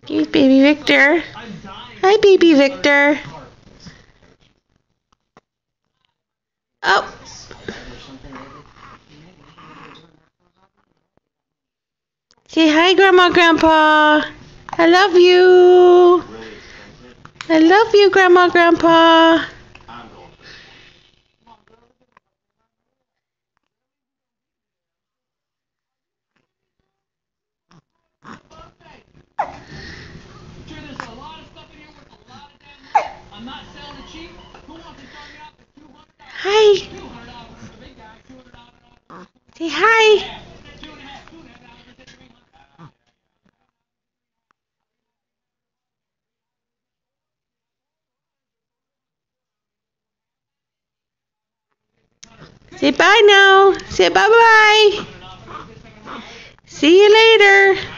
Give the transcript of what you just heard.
Here's baby Victor. Hi, baby Victor. Oh. Say hi, Grandma, Grandpa. I love you. I love you, Grandma, Grandpa. Hi. Say hi. Say bye now. Say bye-bye. See you later.